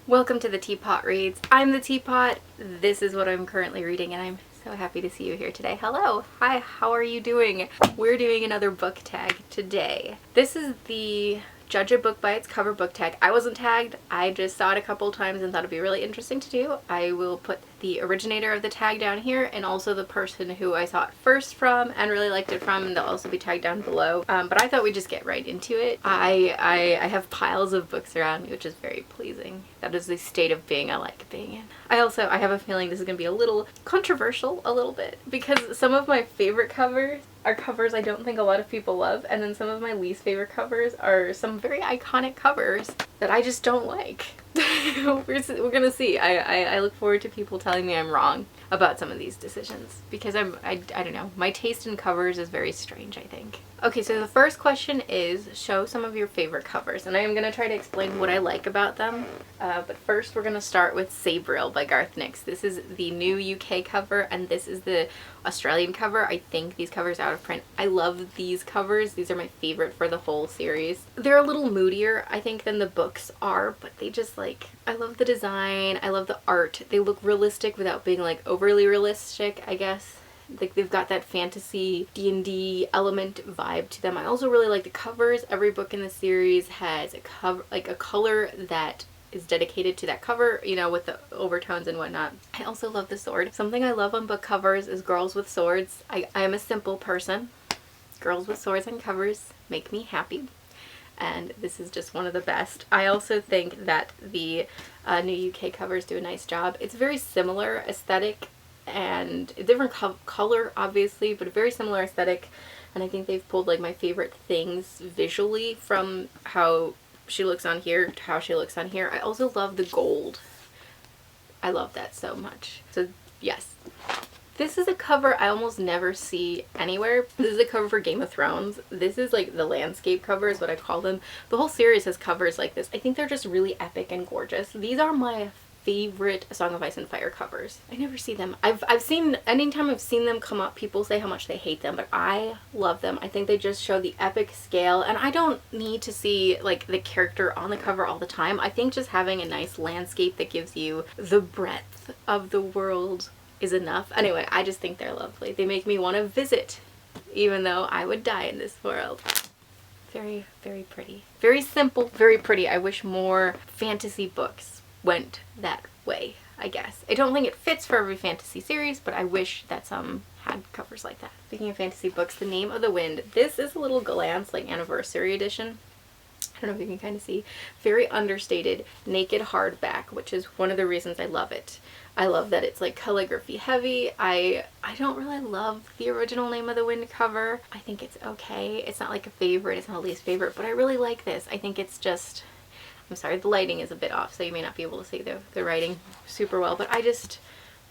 Welcome to the Teapot Reads. I'm the Teapot. This is what I'm currently reading, and I'm so happy to see you here today. Hello. Hi, how are you doing? We're doing another book tag today. This is the Judge a Book by its cover book tag. I wasn't tagged. I just saw it a couple times and thought it'd be really interesting to do. I will put the originator of the tag down here and also the person who I saw it first from and really liked it from, and they'll also be tagged down below. But I thought we'd just get right into it. I have piles of books around me, which is very pleasing. That is the state of being I like being in. I have a feeling this is going to be a little controversial, a little bit, because some of my favorite covers are covers I don't think a lot of people love, and then some of my least favorite covers are some very iconic covers that I just don't like. We're gonna see. I look forward to people telling me I'm wrong about some of these decisions, because I don't know, my taste in covers is very strange, I think. Okay, so the first question is, show some of your favorite covers, and I am going to try to explain what I like about them, but first we're going to start with Sabriel by Garth Nix. This is the new UK cover, and this is the Australian cover. I think these covers are out of print. I love these covers. These are my favorite for the whole series. They're a little moodier, I think, than the books are, but they just, like, I love the design, I love the art. They look realistic without being, like, overly realistic, I guess. Like, they've got that fantasy D&D element vibe to them. I also really like the covers. Every book in the series has a cover, like a color that is dedicated to that cover, you know, with the overtones and whatnot. I also love the sword. Something I love on book covers is girls with swords. I am a simple person. Girls with swords on covers make me happy, and this is just one of the best. I also think that the new UK covers do a nice job. It's very similar aesthetic and a different color, obviously, but a very similar aesthetic, and I think they've pulled like my favorite things visually from how she looks on here to how she looks on here. I also love the gold. I love that so much. So yes, this is a cover I almost never see anywhere. This is a cover for Game of Thrones. This is like the landscape cover is what I call them. The whole series has covers like this. I think they're just really epic and gorgeous. These are my favorite Song of Ice and Fire covers. I never see them. I've seen, anytime I've seen them come up, people say how much they hate them, but I love them. I think they just show the epic scale, and I don't need to see like the character on the cover all the time. I think just having a nice landscape that gives you the breadth of the world is enough. Anyway, I just think they're lovely. They make me want to visit, even though I would die in this world. Very, very pretty. Very simple, very pretty. I wish more fantasy books went that way, I guess. I don't think it fits for every fantasy series, but I wish that some had covers like that. Speaking of fantasy books, The Name of the Wind. This is a little glance, like anniversary edition. I don't know if you can kind of see. Very understated, naked hardback, which is one of the reasons I love it. I love that it's like calligraphy heavy. I don't really love the original Name of the Wind cover. I think it's okay. It's not like a favorite, it's not a least favorite, but I really like this. I think it's just, I'm sorry, the lighting is a bit off, so you may not be able to see the writing super well, but I just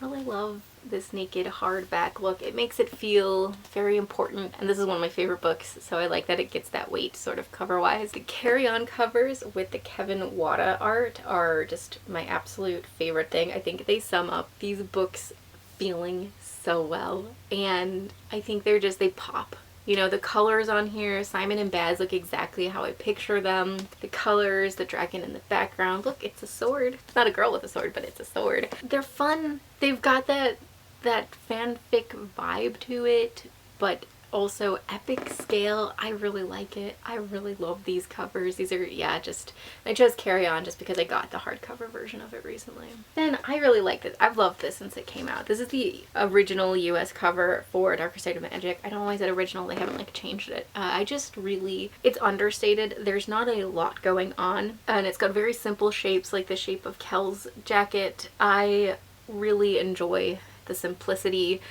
really love this naked hardback look. It makes it feel very important, and this is one of my favorite books, so I like that it gets that weight sort of cover-wise. The carry-on covers with the Kevin Wada art are just my absolute favorite thing. I think they sum up these books feeling so well, and I think they're just, they pop. You know, the colors on here, Simon and Baz look exactly how I picture them. The colors, the dragon in the background. Look, it's a sword. It's not a girl with a sword, but it's a sword. They're fun. They've got that fanfic vibe to it, but also epic scale. I really like it. I really love these covers. These are, yeah, just, I chose Carry On just because I got the hardcover version of it recently. Then I really like this. I've loved this since it came out. This is the original US cover for Darker Side of Magic. I don't know why I said original. They haven't like changed it. I just really, it's understated. There's not a lot going on, and it's got very simple shapes, like the shape of Kel's jacket. I really enjoy the simplicity,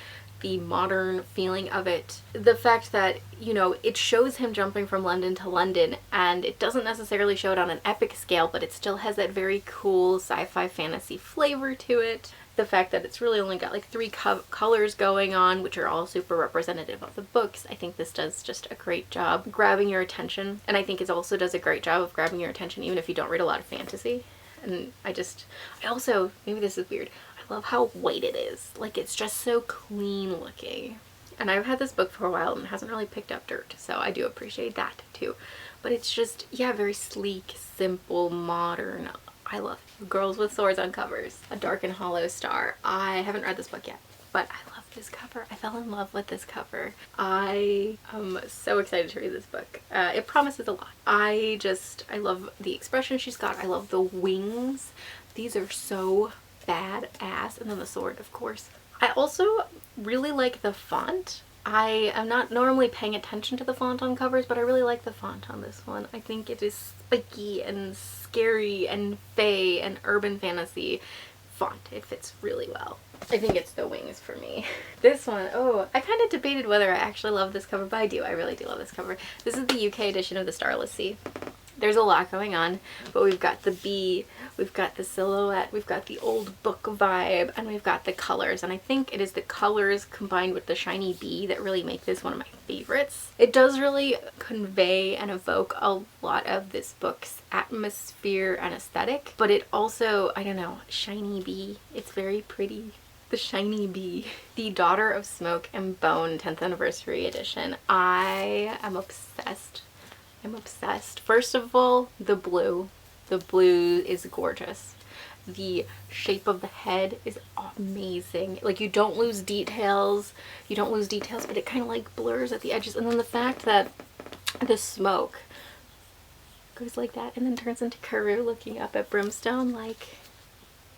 the modern feeling of it. The fact that, you know, it shows him jumping from London to London, and it doesn't necessarily show it on an epic scale, but it still has that very cool sci-fi fantasy flavor to it. The fact that it's really only got like three colors going on, which are all super representative of the books. I think this does just a great job grabbing your attention, and I think it also does a great job of grabbing your attention even if you don't read a lot of fantasy. And I also, maybe this is weird, love how white it is. Like, it's just so clean looking. And I've had this book for a while and it hasn't really picked up dirt, so I do appreciate that too. But it's just, yeah, very sleek, simple, modern. I love Girls with Swords on Covers, A Dark and Hollow Star. I haven't read this book yet, but I love this cover. I fell in love with this cover. I am so excited to read this book. It promises a lot. I love the expression she's got. I love the wings. These are so badass. And then the sword, of course. I also really like the font. I am not normally paying attention to the font on covers, but I really like the font on this one. I think it is spiky and scary and fae and urban fantasy font. It fits really well. I think it's the wings for me. This one, oh, I kind of debated whether I actually love this cover, but I do. I really do love this cover. This is the UK edition of The Starless Sea. There's a lot going on, but we've got the bee, we've got the silhouette, we've got the old book vibe, and we've got the colors. And I think it is the colors combined with the shiny bee that really make this one of my favorites. It does really convey and evoke a lot of this book's atmosphere and aesthetic, but it also, I don't know, shiny bee. It's very pretty. The shiny bee. The Daughter of Smoke and Bone 10th Anniversary Edition. I am obsessed. I'm obsessed. First of all, the blue. The blue is gorgeous. The shape of the head is amazing. Like, you don't lose details. You don't lose details, but it kind of like blurs at the edges. And then the fact that the smoke goes like that and then turns into Karoo looking up at Brimstone, like,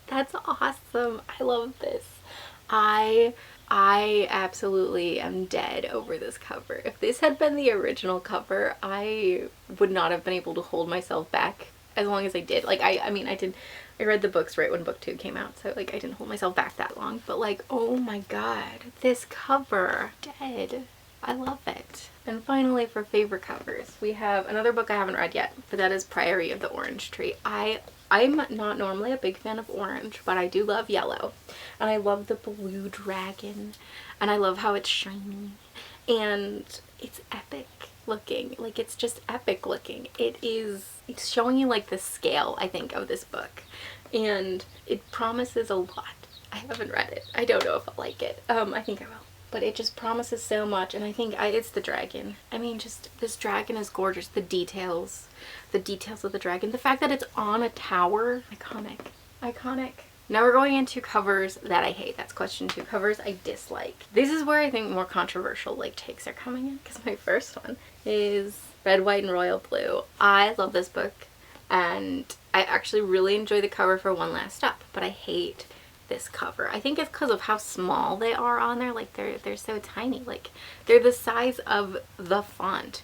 that's awesome. I love this. I absolutely am dead over this cover. If this had been the original cover, I would not have been able to hold myself back as long as I did. Like, I mean, I read the books right when book 2 came out, so like I didn't hold myself back that long. But like, oh my god, this cover, dead. I love it. And finally, for favorite covers, we have another book I haven't read yet, but that is Priory of the Orange Tree. I'm not normally a big fan of orange, but I do love yellow. And I love the blue dragon. And I love how it's shiny. And it's epic looking. Like, it's just epic looking. It's showing you like the scale, I think, of this book. And it promises a lot. I haven't read it. I don't know if I'll like it. I think I will. But it just promises so much, and I think it's the dragon. I mean, just, this dragon is gorgeous. The details of the dragon. The fact that it's on a tower, iconic. Iconic. Now we're going into covers that I hate. That's question 2. Covers I dislike. This is where I think more controversial like takes are coming in, because my first one is Red, White, and Royal Blue. I love this book, and I actually really enjoy the cover for One Last Step, but I hate this cover. I think it's because of how small they are on there. Like, they're so tiny. Like, they're the size of the font.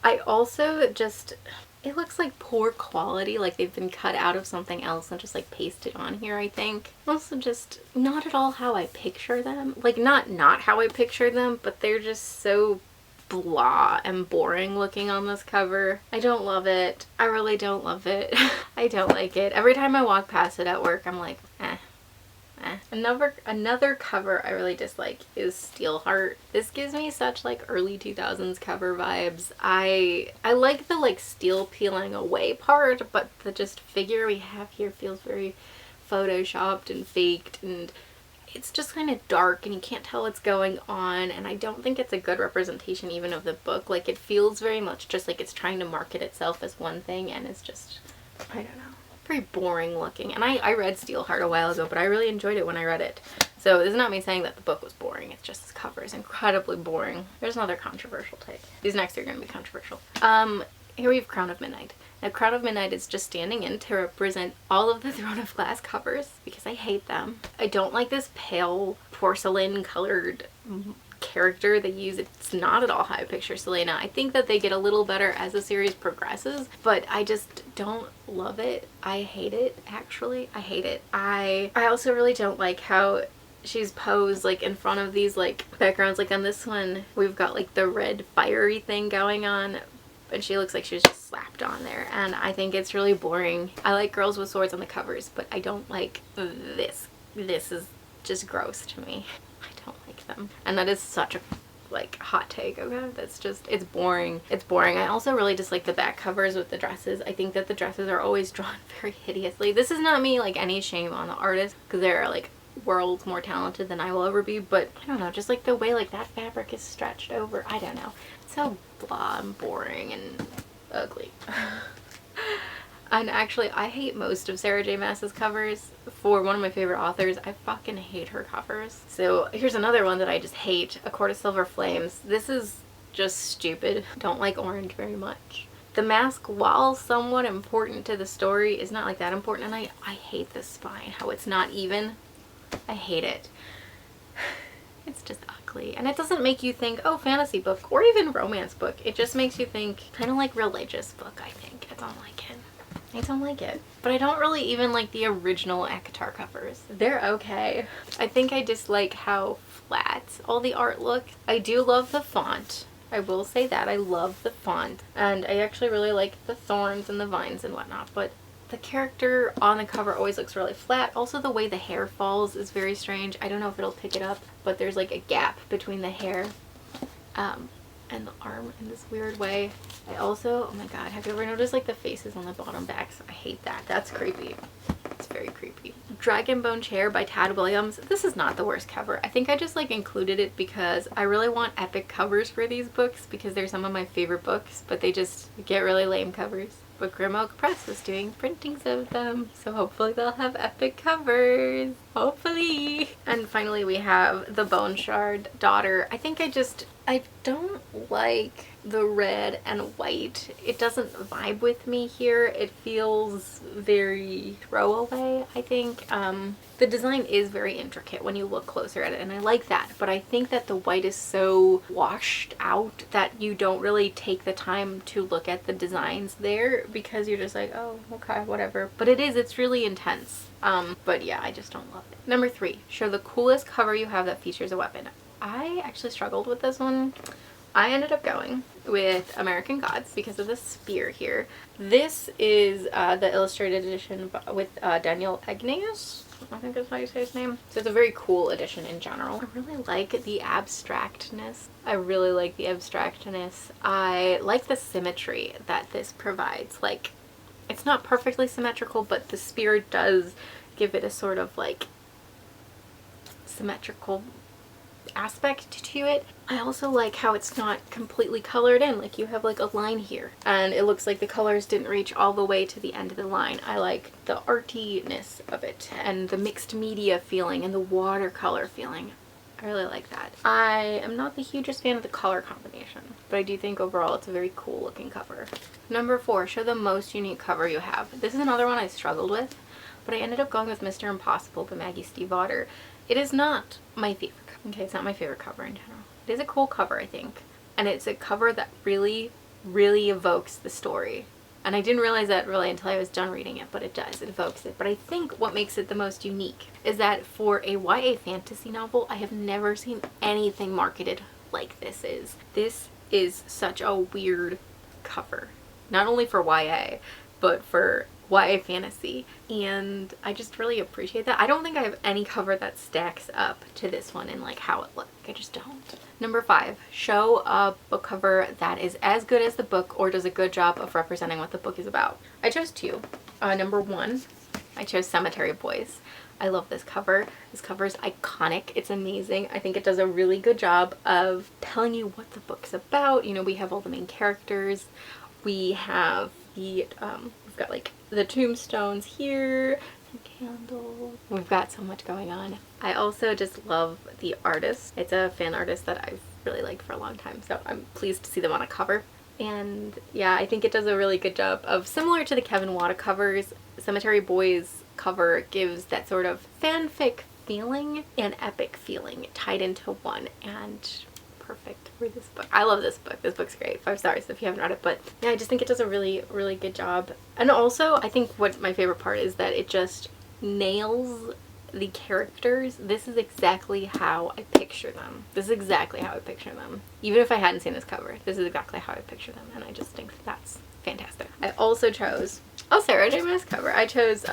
I also just, it looks like poor quality, like they've been cut out of something else and just like pasted on here, I think. Also just not at all how I picture them. Like, not how I picture them, but they're just so blah and boring looking on this cover. I don't love it. I really don't love it. I don't like it. Every time I walk past it at work, I'm like, eh. Another cover I really dislike is Steelheart. This gives me such like early 2000s cover vibes. I like the like steel peeling away part, but the just figure we have here feels very photoshopped and faked, and it's just kind of dark and you can't tell what's going on, and I don't think it's a good representation even of the book. Like, it feels very much just like it's trying to market itself as one thing, and it's just, I don't know, very boring looking. And I read Steelheart a while ago, but I really enjoyed it when I read it. So this is not me saying that the book was boring, it's just this cover is incredibly boring. There's another controversial take. These next are going to be controversial. Here we have Crown of Midnight. Now, Crown of Midnight is just standing in to represent all of the Throne of Glass covers because I hate them. I don't like this pale porcelain colored character they use. It's not at all how I picture Selena. I think that they get a little better as the series progresses, but I just don't love it. I hate it, actually. I hate it. I also really don't like how she's posed like in front of these like backgrounds. Like on this one, we've got like the red fiery thing going on, and she looks like she was just slapped on there, and I think it's really boring. I like Girls with Swords on the covers, but I don't like this. This is just gross to me. I don't like them. And that is such a like hot take, okay? That's just, it's boring. It's boring. I also really dislike the back covers with the dresses. I think that the dresses are always drawn very hideously. This is not me like any shame on the artist, because they're like worlds more talented than I will ever be, but I don't know, just like the way like that fabric is stretched over, I don't know. It's so blah and boring and ugly. And actually, I hate most of Sarah J Maas's covers. For one of my favorite authors, I fucking hate her covers. So here's another one that I just hate, A Court of Silver Flames. This is just stupid. Don't like orange very much. The mask, while somewhat important to the story, is not like that important, and I hate this spine, how it's not even. I hate it. It's just ugly, and it doesn't make you think, oh, fantasy book, or even romance book. It just makes you think kind of like religious book, I think. I don't like it. I don't like it. But I don't really even like the original ACOTAR covers. They're okay. I think I dislike how flat all the art looks. I do love the font. I will say that. I love the font. And I actually really like the thorns and the vines and whatnot. But the character on the cover always looks really flat. Also, the way the hair falls is very strange. I don't know if it'll pick it up, but there's like a gap between the hair and the arm in this weird way. I also, oh my god, have you ever noticed like the faces on the bottom backs? I hate that. That's creepy. It's very creepy. Dragon Bone Chair by Tad Williams. This is not the worst cover. I think I just like included it because I really want epic covers for these books because they're some of my favorite books, but they just get really lame covers. But Grim Oak Press is doing printings of them, so hopefully they'll have epic covers. Hopefully. And finally we have The Bone Shard Daughter. I don't like the red and white. It doesn't vibe with me here. It feels very throwaway, I think. The design is very intricate when you look closer at it, and I like that, but I think that the white is so washed out that you don't really take the time to look at the designs there because you're just like, oh, okay, whatever. But it's really intense. But yeah, I just don't love it. Number 3, show the coolest cover you have that features a weapon. I actually struggled with this one. I ended up going with American Gods because of the spear here. This is the illustrated edition with Daniel Egnaeus. I think that's how you say his name. So it's a very cool edition in general. I really like the abstractness. I like the symmetry that this provides. Like, it's not perfectly symmetrical, but the spear does give it a sort of like symmetrical aspect to it. I also like how it's not completely colored in. Like, you have like a line here and it looks like the colors didn't reach all the way to the end of the line. I like the artiness of it and the mixed media feeling and the watercolor feeling. I really like that. I am not the hugest fan of the color combination, but I do think overall it's a very cool looking cover. Number 4, show the most unique cover you have. This is another one I struggled with, but I ended up going with Mr. Impossible by Maggie Stiefvater. It is not my favorite. Okay, it's not my favorite cover in general. It is a cool cover, I think. And it's a cover that really, really evokes the story. And I didn't realize that really until I was done reading it, but it does. It evokes it. But I think what makes it the most unique is that for a YA fantasy novel, I have never seen anything marketed like this is. This is such a weird cover. Not only for YA, but for YA fantasy, and I just really appreciate that. I don't think I have any cover that stacks up to this one in like how it looks. I just don't. Number 5, show a book cover that is as good as the book or does a good job of representing what the book is about. I chose 2. Number 1, I chose Cemetery Boys. I love this cover. This cover is iconic. It's amazing. I think it does a really good job of telling you what the book's about. You know, we have all the main characters. We have the we've got like the tombstones here, some candles. We've got so much going on. I also just love the artist. It's a fan artist that I've really liked for a long time, so I'm pleased to see them on a cover. And yeah, I think it does a really good job of, similar to the Kevin Wada covers, Cemetery Boys cover gives that sort of fanfic feeling and epic feeling tied into one, and perfect for this book. I love this book. This book's great. 5 stars if you haven't read it. But yeah, I just think it does a really, really good job. And also, I think what my favorite part is that it just nails the characters. This is exactly how I picture them. This is exactly how I picture them. Even if I hadn't seen this cover, this is exactly how I picture them. And I just think that's fantastic. I also chose, Sarah J Maas cover. I chose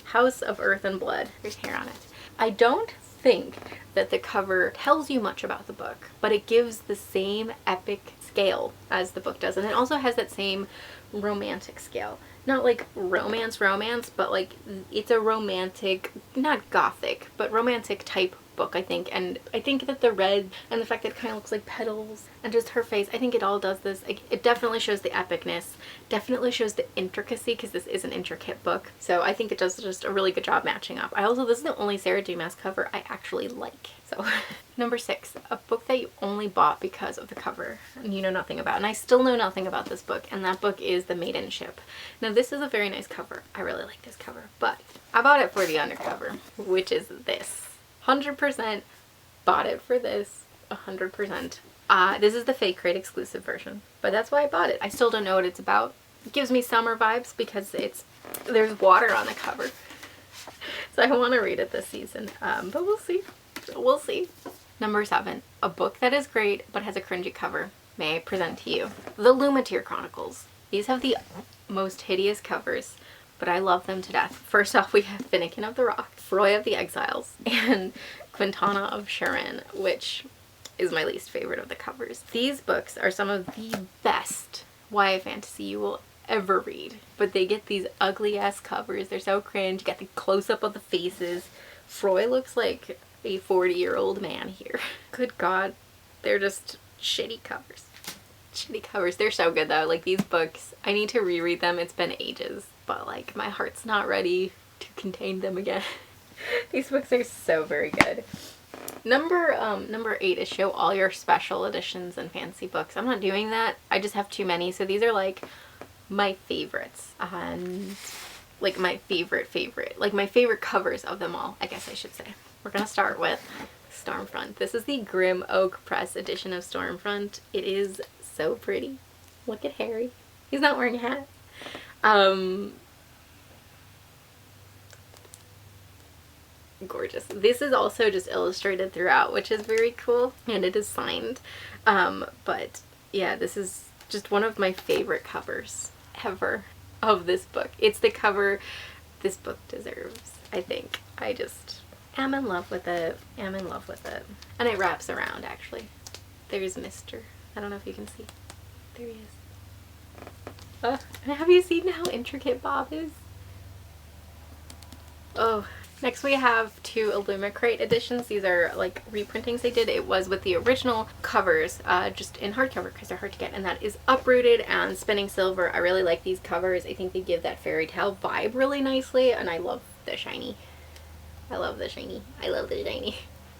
House of Earth and Blood. There's hair on it. I don't think that the cover tells you much about the book, but it gives the same epic scale as the book does, and it also has that same romantic scale. Not like romance, but like it's a romantic, not gothic, but romantic type book, I think, and I think that the red and the fact that it kind of looks like petals and just her face, I think it all does this. It definitely shows the epicness, definitely shows the intricacy, because this is an intricate book. So I think it does just a really good job matching up. This is the only Sarah J Maas cover I actually like. So number 6, a book that you only bought because of the cover and you know nothing about. And I still know nothing about this book, and that book is The Maiden Ship. Now this is a very nice cover. I really like this cover, but I bought it for the undercover, which is this. 100% bought it for this. 100%. This is the Fake Crate exclusive version, but that's why I bought it. I still don't know what it's about. It gives me summer vibes because there's water on the cover. So I want to read it this season, but we'll see. We'll see. Number 7, a book that is great but has a cringy cover. May I present to you The Lumateer Chronicles. These have the most hideous covers, but I love them to death. First off, we have Finnegan of the Rock, Froy of the Exiles, and Quintana of Sharon, which is my least favorite of the covers. These books are some of the best YA fantasy you will ever read, but they get these ugly ass covers. They're so cringe. You got the close-up of the faces. Froy looks like a 40-year-old man here. Good God, they're just shitty covers. Shitty covers. They're so good though. Like, these books, I need to reread them. It's been ages, but like my heart's not ready to contain them again. These books are so very good. Number 8 is show all your special editions and fancy books. I'm not doing that. I just have too many. So these are like my favorites, and like my favorite, like my favorite covers of them all, I guess I should say. We're gonna start with Stormfront. This is the Grim Oak Press edition of Stormfront. It is so pretty. Look at Harry. He's not wearing a hat. Gorgeous. This is also just illustrated throughout, which is very cool, and it is signed. But yeah, this is just one of my favorite covers ever of this book. It's the cover this book deserves, I think. I just am in love with it. Am in love with it. And it wraps around, actually. There's Mr. I don't know if you can see. There he is. And have you seen how intricate Bob is? Oh. Next we have 2 Illumicrate editions. These are like reprintings they did. It was with the original covers, just in hardcover because they're hard to get, and that is Uprooted and Spinning Silver. I really like these covers. I think they give that fairy tale vibe really nicely, and I love the shiny. I love the shiny. I love the shiny.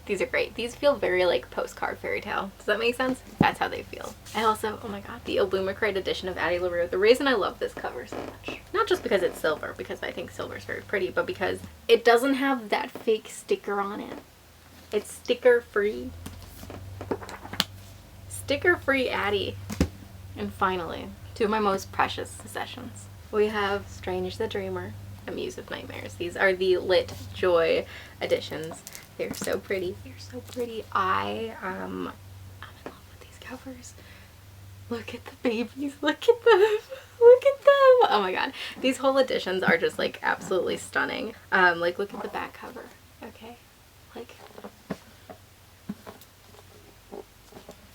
These are great. These feel very like postcard fairy tale. Does that make sense? That's how they feel. I also, oh my god, the Illumicrate edition of Addie LaRue. The reason I love this cover so much, not just because it's silver, because I think silver is very pretty, but because it doesn't have that fake sticker on it. It's sticker free. Sticker free Addie. And finally, 2 of my most precious possessions. We have Strange the Dreamer and Muse of Nightmares. These are the Lit Joy editions. They're so pretty. They're so pretty. I'm in love with these covers. Look at the babies. Look at them. Look at them. Oh my god. These whole editions are just like absolutely stunning. Like look at the back cover. Okay. Like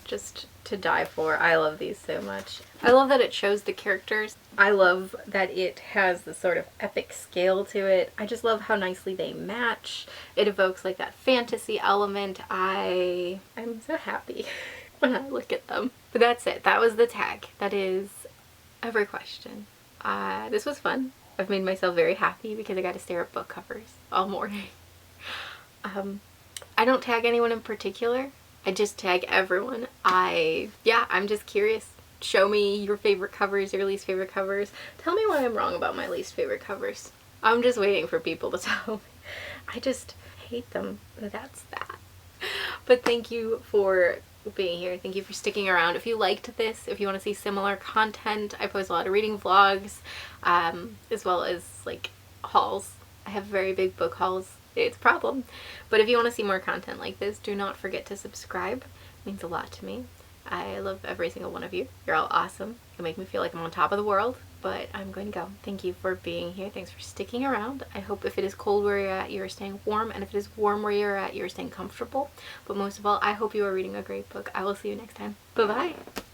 just to die for. I love these so much. I love that it shows the characters. I love that it has this sort of epic scale to it. I just love how nicely they match. It evokes like that fantasy element. I'm so happy when I look at them. But that's it. That was the tag. That is every question. This was fun. I've made myself very happy because I got to stare at book covers all morning. I don't tag anyone in particular. I just tag everyone. I'm just curious. Show me your favorite covers, your least favorite covers. Tell me why I'm wrong about my least favorite covers. I'm just waiting for people to tell me. I just hate them. That's that. But thank you for being here. Thank you for sticking around. If you liked this, if you want to see similar content, I post a lot of reading vlogs, as well as like hauls. I have very big book hauls. It's a problem. But if you want to see more content like this, do not forget to subscribe. It means a lot to me. I love every single one of you. You're all awesome. You make me feel like I'm on top of the world. But I'm going to go. Thank you for being here. Thanks for sticking around. I hope if it is cold where you're at, you're staying warm. And if it is warm where you're at, you're staying comfortable. But most of all, I hope you are reading a great book. I will see you next time. Bye-bye.